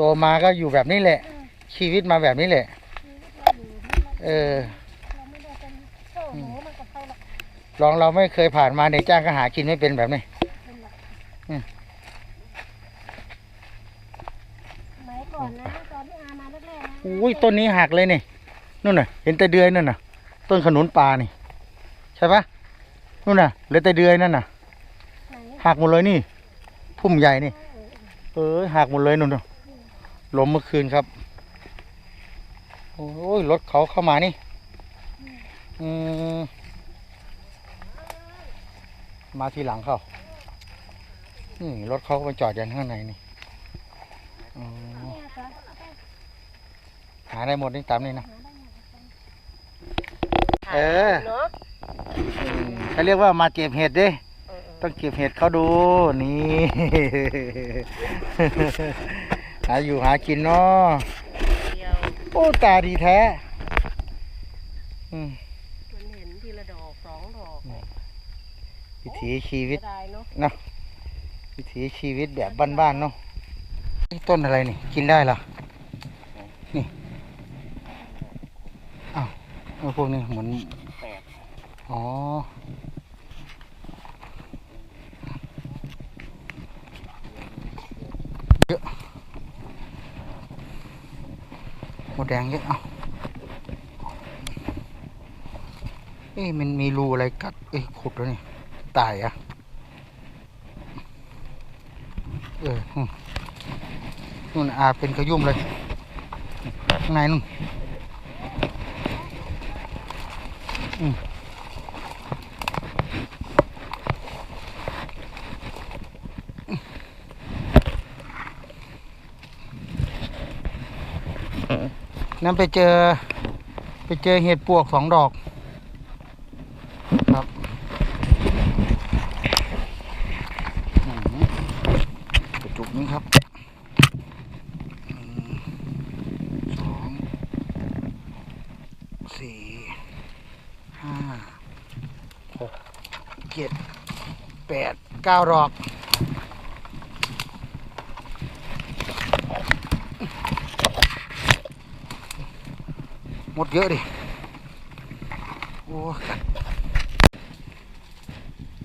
โตมาก็อยู่แบบนี้แหละชีวิตมาแบบนี้แหละเราไม่ได้เป็นโซ่โหมันกับใครหรอกลองเราไม่เคยผ่านมาในจ้างก็หากินไม่เป็นแบบนี้สมัยก่อนนะตอนที่อามาแรกๆนะอุ้ยต้นนี้หักเลยนี่นู่นน่ะเห็นแต่เดือยนั่นน่ะต้นขนุนป่านี่ใช่ปะนู่นน่ะเหลือแต่เดือยนั่นน่ะหักหมดเลยนี่พุ่มใหญ่นี่หักหมดเลยนู่นน่ะล้มเมื่อคืนครับโอ้ยรถเขาเข้ามานี่มาทีหลังเขานี่รถเขาไปจอดอย่างข้างในนี่หาได้หมดนี่ตามนี่นะเขาเรียกว่ามาเก็บเห็ดดิต้องเก็บเห็ดเขาดูนี่หาอยู่หากินเนาะโอ้ตาดีแท้มันเห็นทีละดอก2 ดอกวิถีชีวิตเนาะวิถีชีวิตแบบบ้านๆเนาะต้นอะไรนี่กินได้เหรอนี่อ้าวพวกนี้เหมือนอ๋อเยอะหมดแดงเยอะมันมีรูอะไรกัดขุดแล้วนี่ตายอ่ะนู่นเป็นกระยุ่มเลยข้างในนู่นนั่นไปเจอเห็ดปวก2 ดอกครับกระจุกนี้ครับ2 4 5 6 7 8 9 ดอกหมดเยอะดิโอ้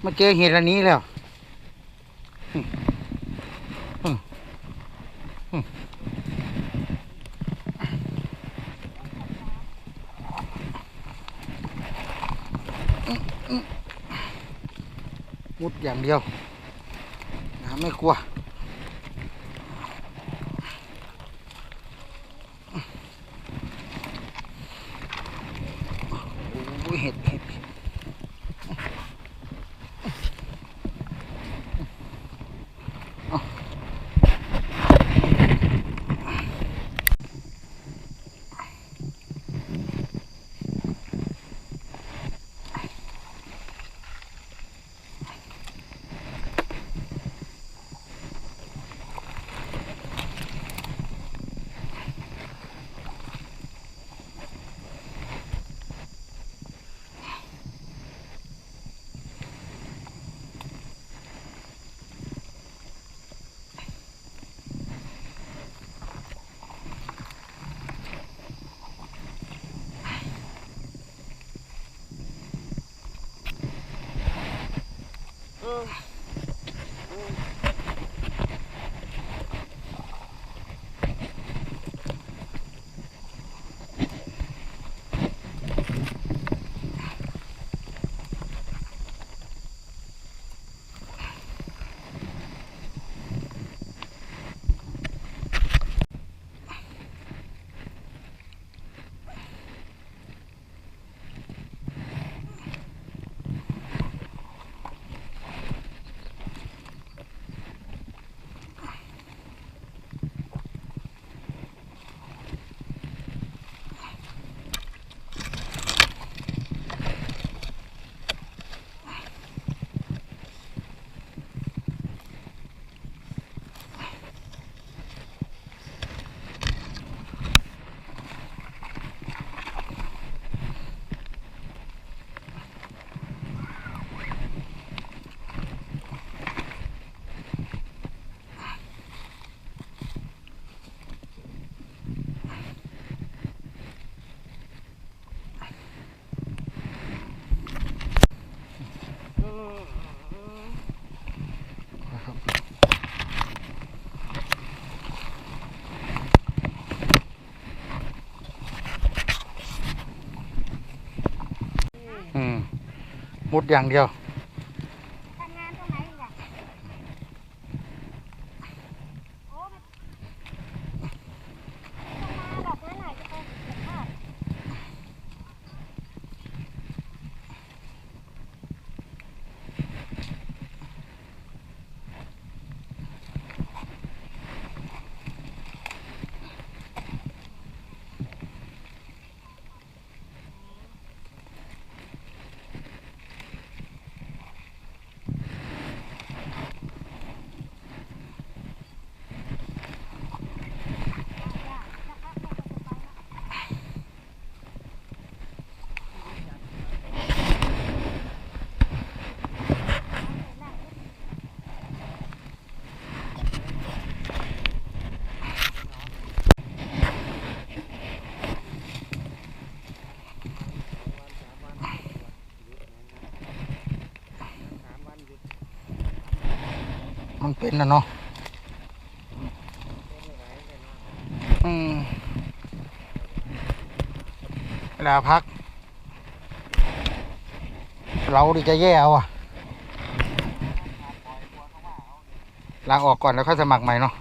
มาเจอเห็ดอันนี้แล้วมุดอย่างเดียวน้ำไม่กลัวโอ้ยเห็ด มุดอย่างเดียว ทำงานตรงไหนอีกอ่ะโอ้ไม่ต้องมาหรอกนะไหนจะไปเก็บภาพ มันเป็นนะเนาะเวลาพัก เราดิจะแย่เอาอะลาออกก่อนแล้วค่อยสมัครใหม่เนาะ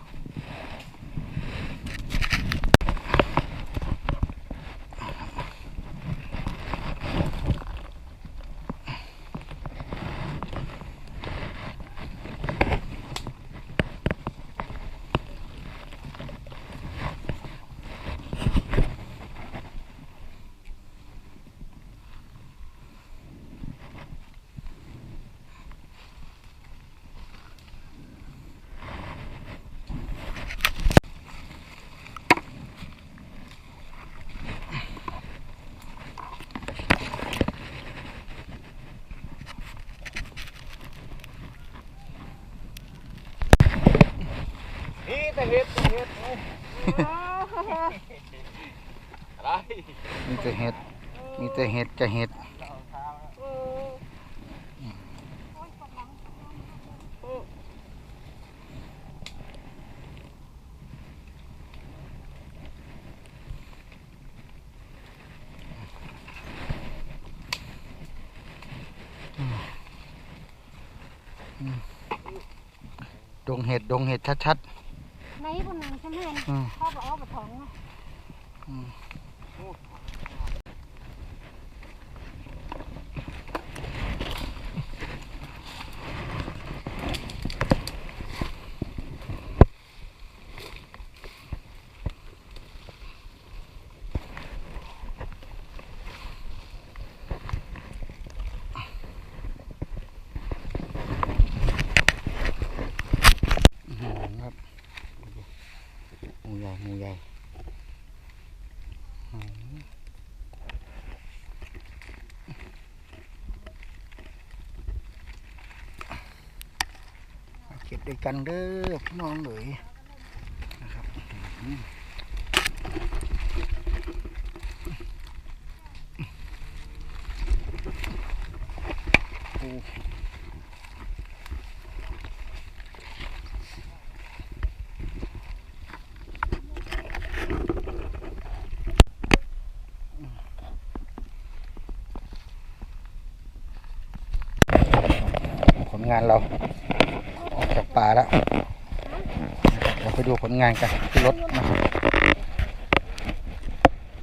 นี่แต่เห็ดอะไร มีแต่เห็ด มีแต่เห็ดกับเห็ดดงเห็ด ดงเห็ดชัด ในบนนั้นใช่ไหม ๆ พ่อบอกเอาไปถองนะ ครับหมูใหญ่หมูใหญ่มาเก็บด้วยกันเด้อพี่น้องเอ๋ยนะครับผลงานเราออกจากป่าแล้วเราไปดูผลงานกันที่รถนะครับ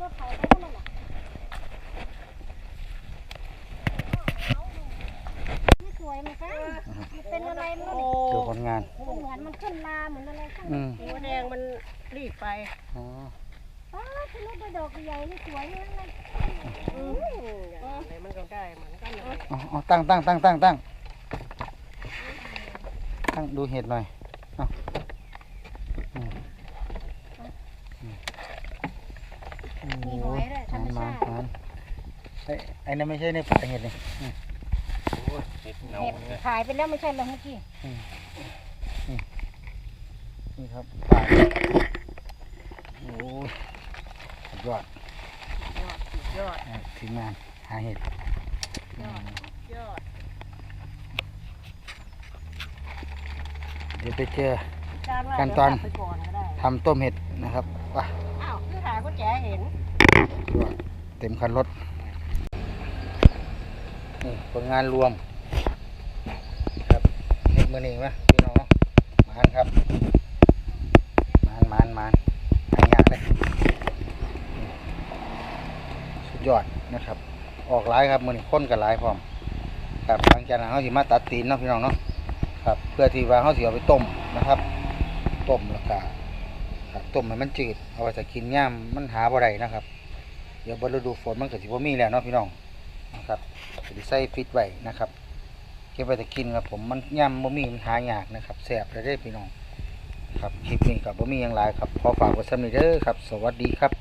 รถไถไปเท่านั้นแหละไม่สวยเหมือนกันมันเป็นอะไรไม่รู้ ดูผลงาน เหมือนมันขึ้นลาเหมือนอะไรข้าง หัวแดงมันรีบไป อ๋อ ป้าที่รถดอกใหญ่นี่สวยมากเลย อะไรมันก็ได้เหมือนกันเลย อ๋อตั้งดูเห็ดหน่อยเอามีหอยด้วยธรรมชาติ ไอ้นั่นไม่ใช่ในป่าเห็ดนี่ เห็ดเน่า เห็ดขายไปแล้วไม่ใช่เหรอเมื่อกี้ นี่ครับป่าโอ้ยสุดยอด ยอด ทีมงานหาเห็ด ยอด เดี๋ยวไปเจอ ว่า ขั้นตอน เดี๋ยวกลับไปก่อนก็ได้ ทำต้มเห็ดนะครับว้า อ้าวคือหากุญแจเห็น เต็มคันรถ นี่ผลงานรวมครับเฮ็ดมื้อนี้มาพี่น้องเนาะมานครับมานหายากเลยสุดยอดนะครับออกหลายครับมื้อนี้คนก็หลายพร้อมครับหลังจากนั้นเฮาสิมาตัดตีนเนาะพี่น้องเนาะครับเพื่อที่ว่าเฮาสิเอาไปต้มนะครับต้มแล้วก็ครับต้มให้มันจืดเอาไว้จะกินย่ามมันหาบ่ได้นะครับเดี๋ยวฤดูฝนมันก็สิบ่มีแล้วเนาะพี่น้องนะครับสิใส่ฟิตไว้นะครับเก็บไว้จะกินครับผมมันย่ามบ่มีมันหายากนะครับแซ่บเลยเด้อพี่น้องครับคลิปนี้ก็บ่มีหยังหลายครับขอฝากไว้ซ้ำนี้เด้อครับสวัสดีครับ